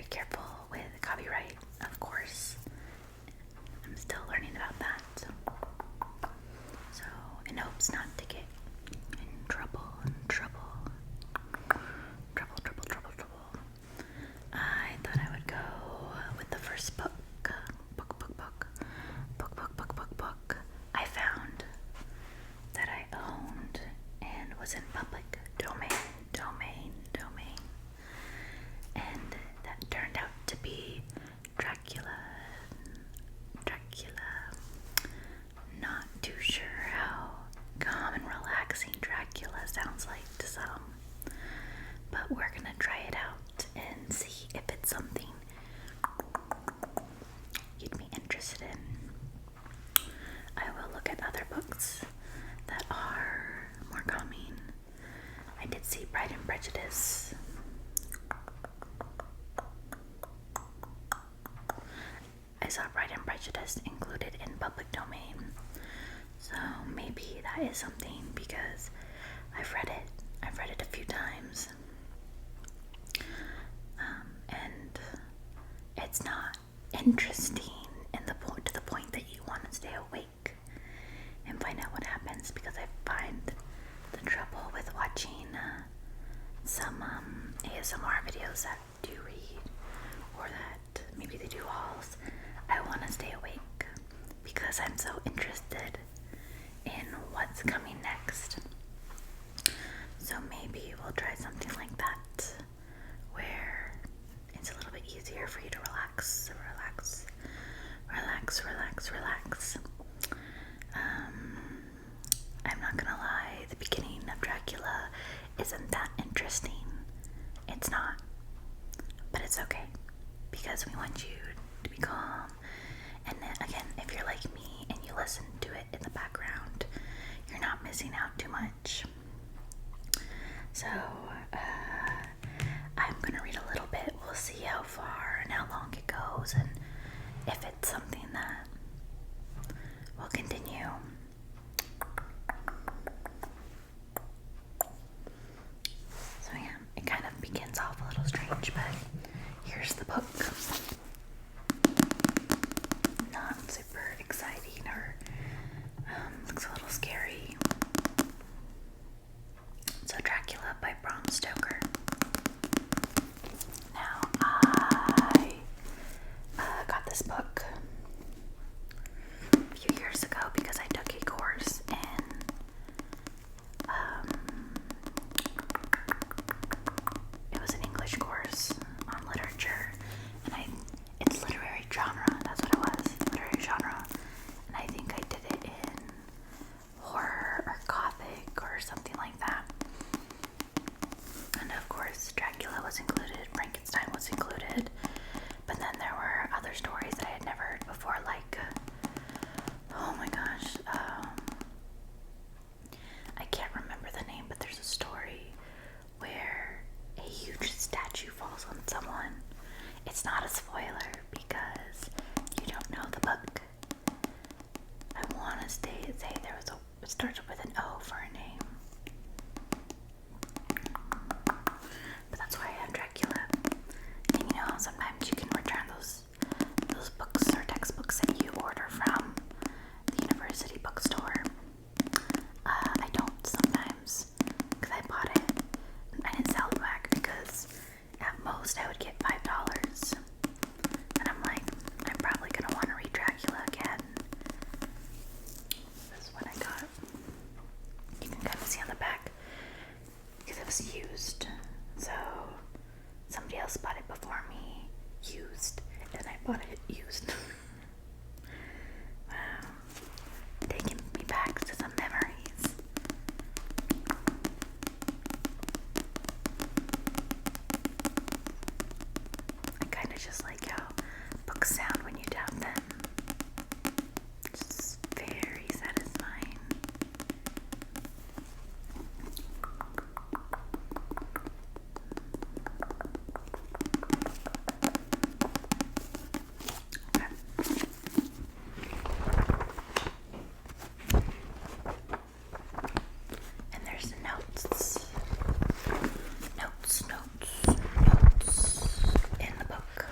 very careful with copyright, of course. I'm still learning about that. So, in hopes not to get in trouble. I thought I would go with the first book I found that I owned and was in public domain. And that turned out to be Dracula. Not too sure how calm and relaxing Dracula sounds like to some, but we're gonna try it out and see if it's something you'd be interested in. I will look at other books that are more calming. I did see Pride and Prejudice. I saw Pride and Prejudice included in public domain, so maybe that is something because I've read it a few times, and it's not interesting to the point that you want to stay awake and find out what happens, because I find the trouble with watching some ASMR videos that do read, or that maybe they do hauls. I want to stay awake because I'm so interested in what's coming next. So maybe we'll try something like that, where it's a little bit easier for you to relax. I'm not gonna lie, the beginning of Dracula isn't that interesting. It's not, but it's okay, because we want you to be calm. And then again, if you're like me and you listen to it in the background, you're not missing out too much. So I'm gonna read a little bit. We'll see how far and how long it goes, and if it's something that will continue. So yeah, it kind of begins off a little strange, but here's the book. Not super exciting, or looks a little scary. So Dracula by Bram Stoker. Now I got this book a few years ago because I took a course in it was an English course on literature, and it's literary genre, that's what it was, literary genre, and I think I did it in horror or gothic or something like that. And of course Dracula was included, Frankenstein was included, but then there were other stories that I had never heard before, like oh my gosh, I can't remember the name, but there's a story where a huge statue falls on someone. It's not a spoiler because you don't know the book. I want to say it starts with an O for a name. But that's why I have Dracula. And you know, sometimes you can return those books or textbooks that you order from the university bookstore. I don't sometimes, because I bought it. I didn't sell it back because at most I would get $5. And I'm like, I'm probably going to want to read Dracula again. This is what I got. You can kind of see on the back, because it was used. So somebody else bought it before me, used, and I bought it used. Wow. Taking me back to some memories. I kind of just like how books sound when you tap them. It's very satisfying. Okay. And there's the notes in the book.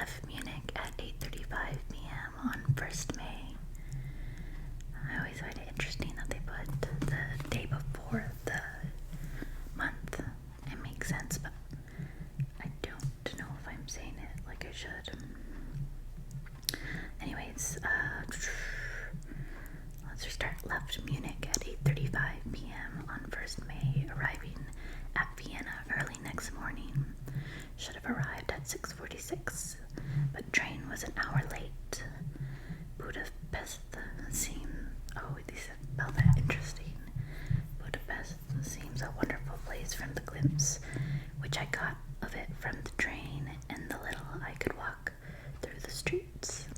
left Munich at 8:35 p.m. on 1st May. I always find it interesting that they put the day before the month. It makes sense, but I don't know if I'm saying it like I should. Anyways, let's restart. Left Munich at 8:35 p.m. on 1st May, arriving at Vienna early next morning. Should have arrived at 6:46, but train was an hour late. Budapest these spell that interesting. Budapest seems a wonderful place from the glimpse which I got of it from the train and the little I could walk through the streets.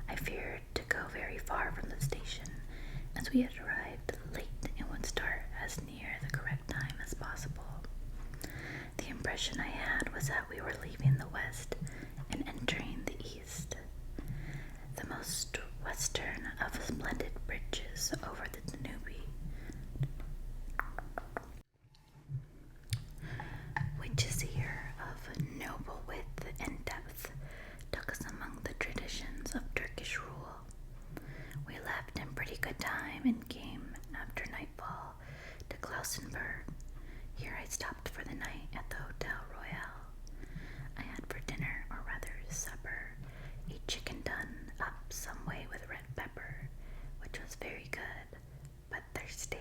I feared to go very far from the station, as we had arrived late and would start as near the correct time as possible. The impression I had was that we were leaving the west and entering the east. The most western of splendid bridges over the Danube, which is here of noble width and depth, took us among the traditions of Turkish rule. We left in pretty good time and came after nightfall to Klausenburg. Here I stopped for the night at the Hotel Royal. I had for dinner, or rather supper, a chicken done up some way with red pepper, which was very good, but thirsty.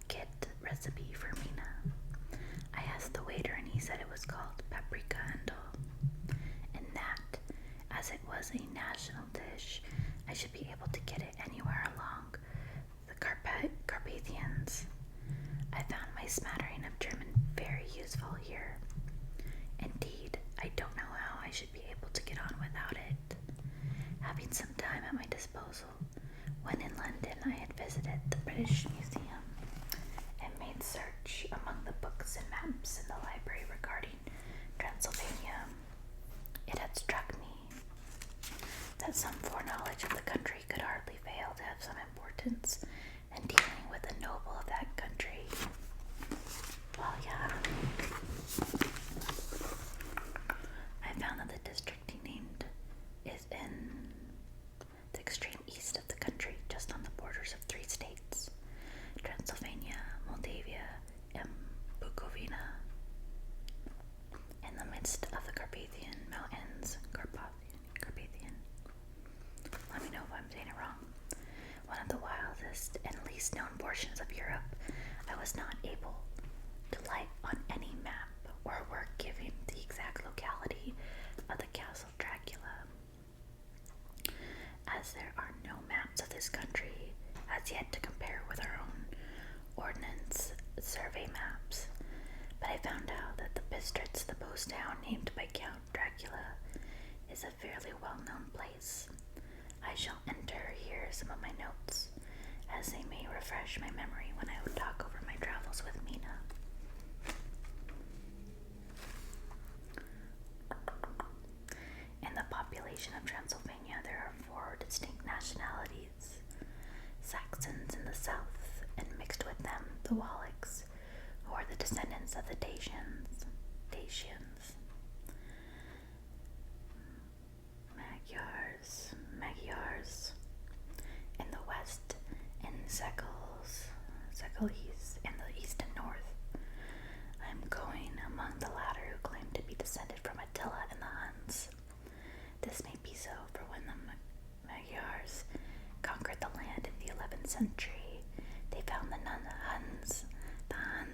Kit recipe for Mina. I asked the waiter and he said it was called paprika handel, and that, as it was a national dish, I should be able to get it anywhere along the Carpathians. I found my smattering of German very useful here. Indeed, I don't know how I should be able to get on without it. Having some time at my disposal, when in London I had visited the British Museum and made search among the books and maps in the library regarding Transylvania. It had struck me that some foreknowledge of the country could hardly fail to have some importance in dealing with the noble of that country. Well, yeah. I found that the district he named is in the extreme east of the country, just on the borders of 3 states, Transylvania, Moldavia, and Bukovina, in the midst of the Carpathian Mountains. Carpathian. Let me know if I'm saying it wrong. One of the wildest and least known portions of Europe. I was not able to light on any map or work giving the exact locality of the castle Dracula, as there are no maps of this country as yet to compare with our own ordnance survey maps. But I found out that the Bistritz, the post town named by Count Dracula, is a fairly well-known place. I shall enter here some of my notes, as they may refresh my memory when I would talk over my travels with Mina. In the population of Transylvania, there are 4 distinct nationalities: Saxons in the south, and mixed with them the Wallachs, who are the descendants of the Dacians, Magyars in the west, and Zekulese in the east and north. I am going among the latter, who claim to be descended from Attila and the Huns. This may be so, for when the Magyars conquered the land in the 11th century, they found the Huns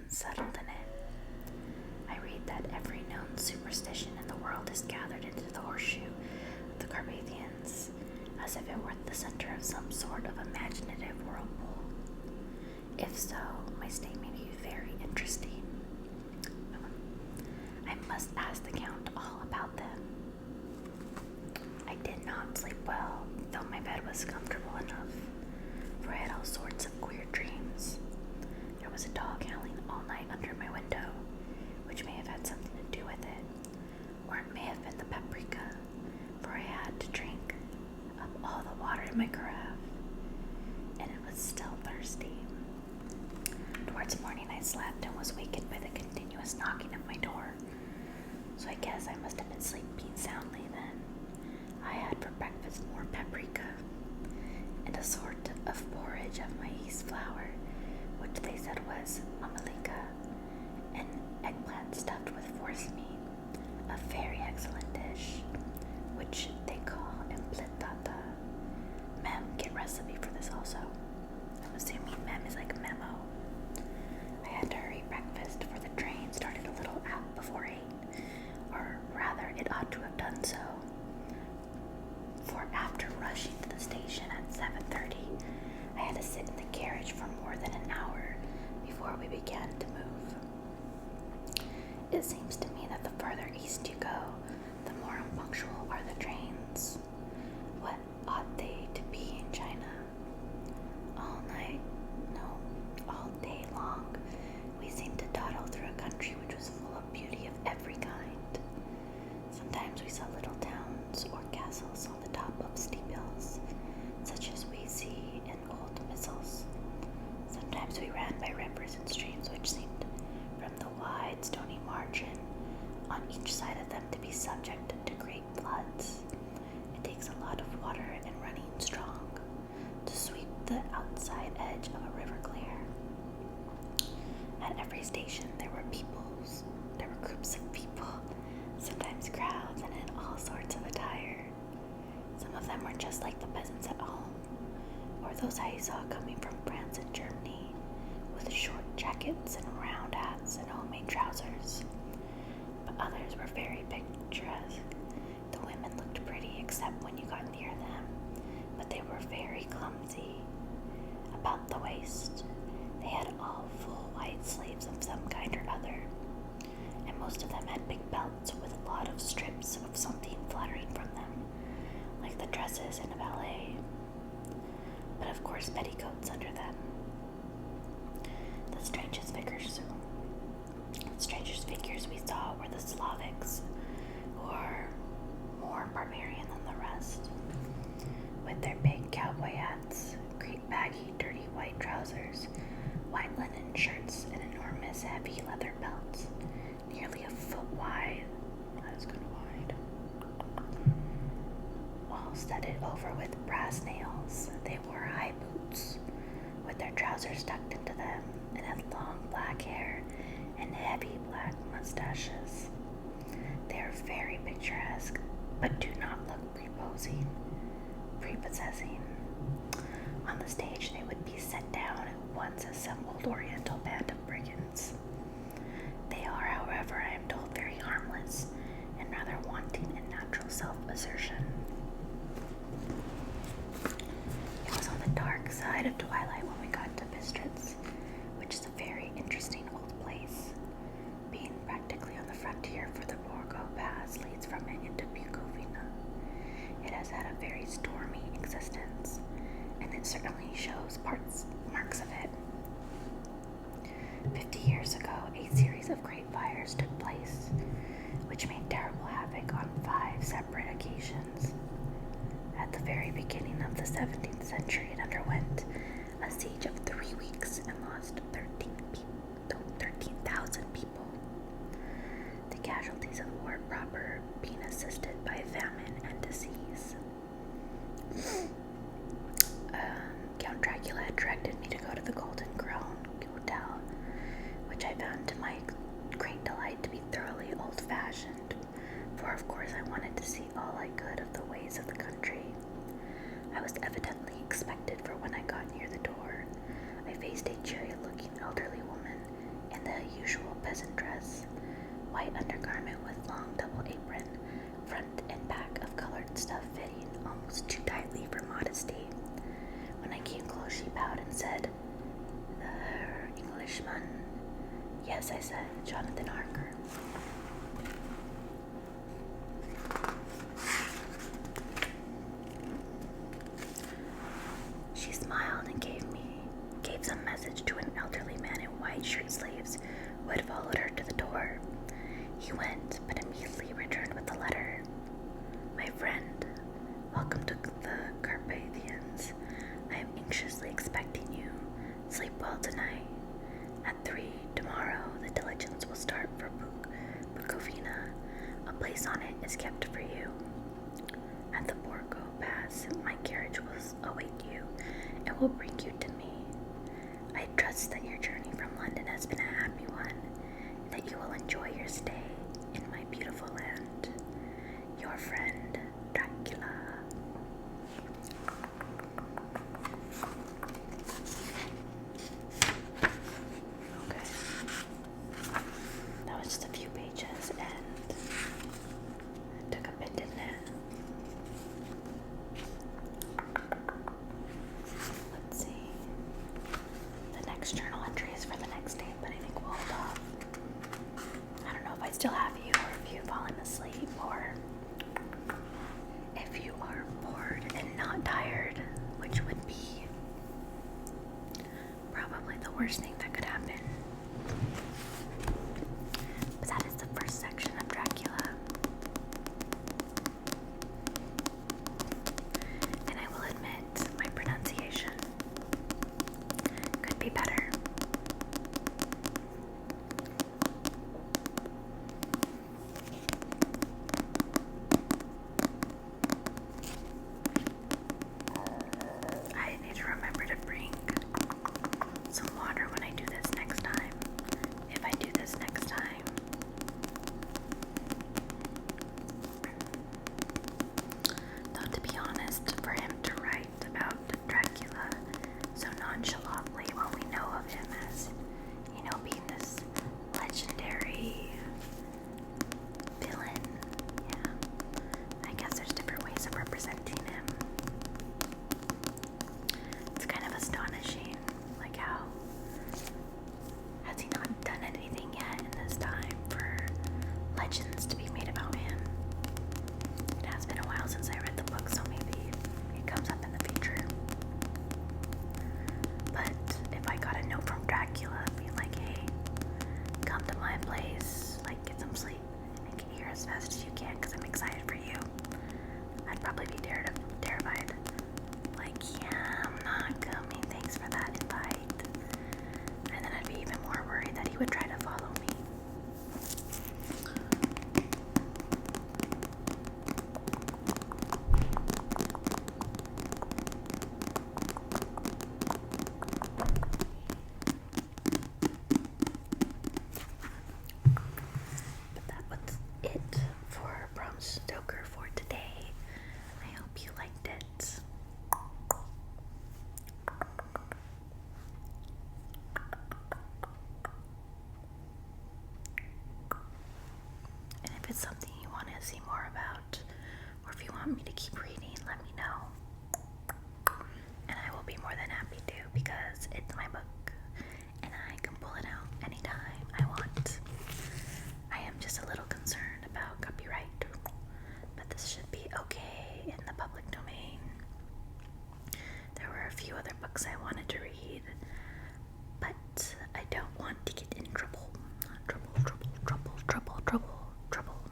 settled in it. I read that every known superstition in the world is gathered into the horseshoe of the Carpathians, as if it were the center of some sort of imaginative whirlpool. If so, my stay may be very interesting. I must ask the Count all about them. I did not sleep well, though my bed was comfortable enough, for I had all sorts of queer dreams. There was a dog howling all night under my window, which may have had something to do with it, or it may have been the paprika, for I had to drink up all the water in my carafe, and it was still thirsty. Towards morning I slept and was wakened by the continuous knocking at my door. of porridge of maize flour, which they said was mamalika, and eggplant stuffed with force meat, a very excellent dish, which they call impletata. Mem, get recipe for this also. I'm assuming mem is like memo. I had to hurry breakfast for the train started a little out before 8, or rather it ought to have done so, for after rushing to the station at 7:30, I had to sit in the carriage for more than an hour before we began to move. It seems to me that the further east you go, the more unpunctual are the trains. What ought they to be in China? All night, no, all day long, we seemed to dawdle through a country which was full of beauty of every kind. Sometimes we saw little towns or castles on the top of steep hills, such as we see in old missals. Sometimes we ran by rivers and streams which seemed, from the wide stony margin on each side of them, to be subject to great floods. It takes a lot of water and running strong to sweep the outside edge of a river clear. At every station there were groups of people, sometimes crowds, and in all sorts of attire. Some of them were just like the peasants at home, or those I saw coming from France and Germany, with short jackets and round hats and homemade trousers. But others were very picturesque. The women looked pretty except when you got near them, but they were very clumsy. About the waist, they had all full white sleeves of some kind or other, and most of them had big belts with a lot of strips of something fluttering from them, like the dresses in a ballet, but of course petticoats under them. The strangest figures we saw were the Slavics, who are more barbarian than the rest, with their big cowboy hats, great baggy, dirty white trousers, white linen shirts, and enormous heavy leather belts, nearly a foot wide. That is kind of wide. All studded over with brass nails. They wore high boots, with their trousers tucked into them, and had long black hair and heavy black mustaches. They are very picturesque, but do not look prepossessing. On the stage they would be set down at once as some old oriental band of brigands. They are, however, I am told, very harmless, and rather wanting in natural self-assertion. It was on the dark side of twilight when we got to Bistritz, which is a very interesting old place, being practically on the frontier, for the Borgo Pass leads from it into Bukovina. It has had a very stormy existence, and it certainly shows marks of it. 50 years ago, a series of great fires took place, which made terrible havoc on 5 separate occasions. At the very beginning of the 17th century, it underwent a siege of 3 weeks and lost 13,000 people. The casualties of war proper being assisted by famine and disease. Count Dracula had directed me to go to the Golden Crown Hotel, which I found to my great delight to be thoroughly old-fashioned, for of course I wanted to see all I could of the ways of the country. I was evidently expected, for when I got near the door, I faced a cheery-looking elderly woman in the usual peasant dress, white undergarment with long double apron, front and back of colored stuff fitting almost too tightly for modesty. When I came close, she bowed and said, "The Englishman?" "Yes," I said, "Jonathan Harker." She smiled and gave some message to an elderly man in white shirt sleeves who had followed her to the door. He went, but immediately returned with the letter. "My friend, welcome to the Carpathians. I am anxiously expecting you. Sleep well tonight. At 3 tomorrow, the diligence will start for Bukovina. A place on it is kept for you. At the Borgo Pass, my carriage will await you, It will bring you to me. I trust that your journey from London has been a happy one, and that you will enjoy your stay in my beautiful land. Your friend, Dracula. Okay. That was just a few pages, and it took a bit, didn't it? Let's see. The next journal entry is for the next day, but I think we'll hold off. I don't know if I still have you, or if you've fallen asleep, or if you are bored and not tired, which would be probably the worst thing that could happen. But that is the first section of Dracula. And I will admit, my pronunciation could be better. I need to remember to bring some water when I do this next time. If I do this next time. Though, to be honest, for him to write about Dracula so nonchalantly when we know of him as, being this legendary villain, yeah, I guess there's different ways of representing him. It's kind of astonishing, like how has he not done anything yet in this time for legends to be made about him? It has been a while since I read the book, so maybe it comes up in the future. But if I got a note from Dracula being like, hey, come to my place, like get some sleep and get here as fast as you can because I'm excited for you, I'd probably be terrified. Like, yeah, I'm not coming, thanks for that invite. And then I'd be even more worried that he would try to follow me. But that was it for Bram Stoker for today. I hope you liked it. And if it's something you want to see more about, or if you want me to keep reading, let me know. And I will be more than happy to, because it's my book, and I can pull it out anytime I want. I am just a little concerned about copyright, but this should be okay in the public domain. There were a few other books I wanted to read, but I don't want to get in trouble. Trouble.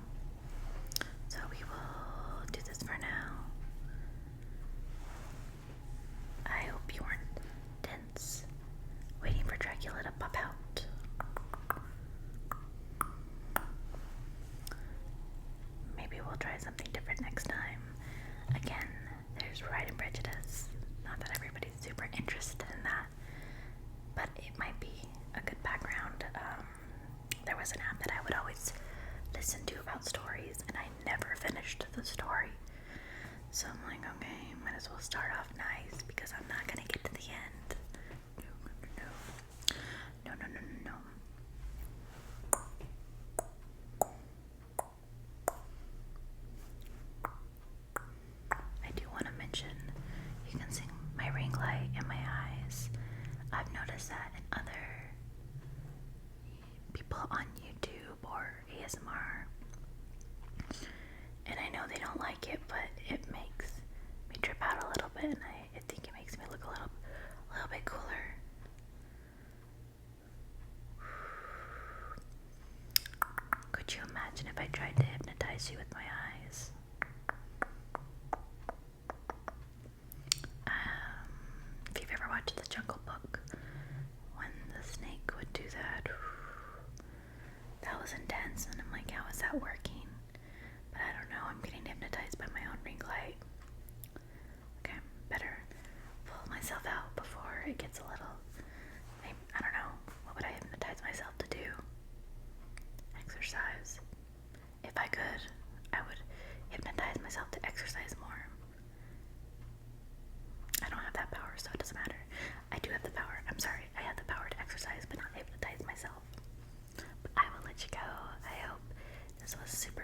So we will do this for now. I hope you weren't tense, waiting for Dracula to pop out. Maybe we'll try something different next time. Again, there's Pride and Prejudice. Not that everybody's super interested in that, but it might be a good background. There was an app that I would always listen to about stories, and I never finished the story. So I'm like, okay, might as well start off nice, because I'm not gonna get to the end. No. I do want to mention, you can see my ring light in my eyes. I've noticed that in other people on YouTube or ASMR, and I know they don't like it, but it makes me trip out a little bit, and I think it makes me look a little bit cooler. Could you imagine if I tried to hypnotize you with my eyes? If you've ever watched The Jungle Book, when the snake would do that, that was intense, and I'm like, how is that working? But I don't know, I'm getting hypnotized by my own ring light. Okay, better pull myself out. where it gets a little, I don't know, what would I hypnotize myself to do? Exercise. If I could, I would hypnotize myself to exercise more. I don't have that power, so it doesn't matter. I do have the power. I'm sorry. I have the power to exercise, but not hypnotize myself. But I will let you go. I hope this was super